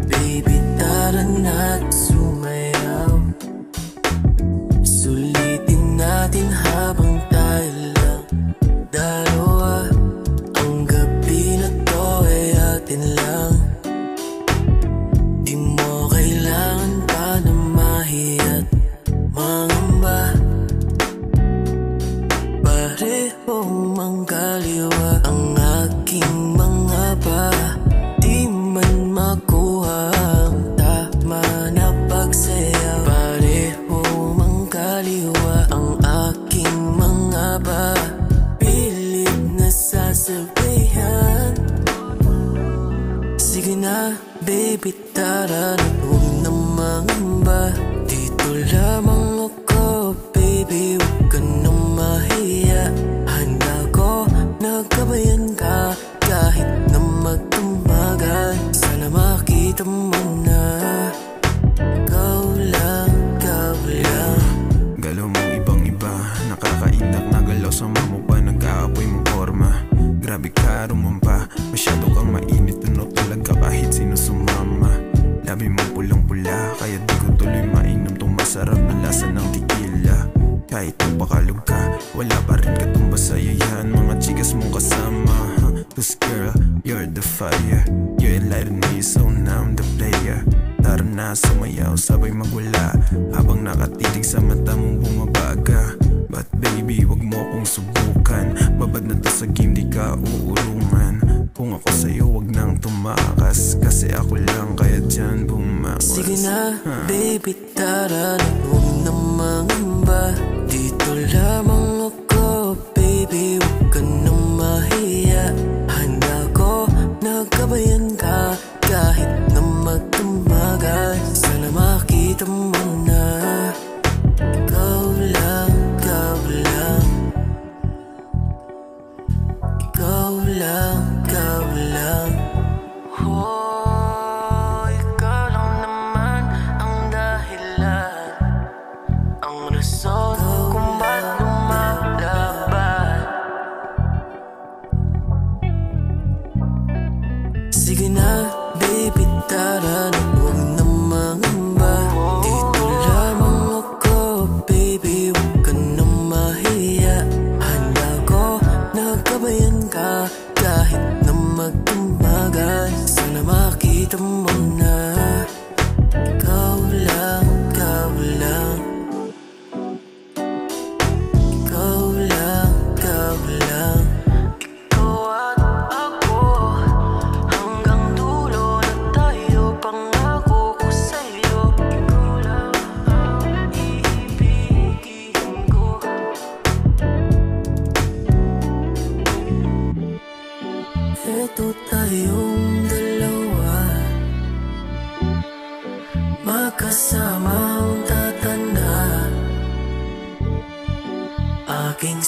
Baby, tara na't sumayaw. Sulitin natin habang tayo lang dalawa. Ang gabi na to ay atin lang. Di mo kailangan pa na mahiya't mangamba. Parehong manggaliwa ang aking mga pa. Di man makuha ang tama na pagsayaw. Parehong manggaliwa ang aking mga pa. Pilit na sasabihan. Sige na, baby, tara na, huwag na mangamba. Dito lamang ako, baby, huwag ka na mahiya. Handa ko, nagkabayan ka, kahit na magtumagal. Sana makita mo na ikaw lang, ikaw lang. Galaw mong ibang iba, nakakaindak na galaw sa mamupa. Nag-aapoy mong forma, grabe ka rumampa. Masyado kang mainit, tunog-tulag ka kahit sino sumama. Labi mong pulang-pula, kaya di ko tuloy mainom tong masarap na lasa ng tequila. Kahit napakalog ka, wala pa rin katumbas sa'yo yan. Mga chikas mong kasama, cause girl, you're the fire. You enlighten me, so now I'm the player. Tara na, sumayaw, sabay magwala, habang nakatitig sa mata mong bumabaga. But baby, wag mo kong subukan, babad na to sa game, di ka uurungan. Kung ako sa'yo, wag nang tumakas, kasi ako lang kaya dyan bumawas. Sige na, baby, tara na, huwag na mangamba. Dito lamang ako, baby, huwag ka na mahiya. Handa ko, nagkabayan ka, kahit na magtumagal. Sana makita mo na ikaw lang, ikaw lang. Ikaw lang, ikaw lang. Oh, ikaw lang naman ang dahilan, ang rason kung ba't lumalaban. Sige na, baby, tara na, huwag na mangamba. Dito lamang ako, baby, huwag ka na mahiya. Handa ko, nagkabayan ka, kahit na magtumagal. Sana makita mo na ikaw lang, ikaw lang. Ikaw lang, ikaw lang. Ikaw at ako, hanggang dulo na tayo. Pangako ko sa'yo, ikaw lang ang iibigin ko. Eto tayong dalawa, magkasamang tatanda. Aking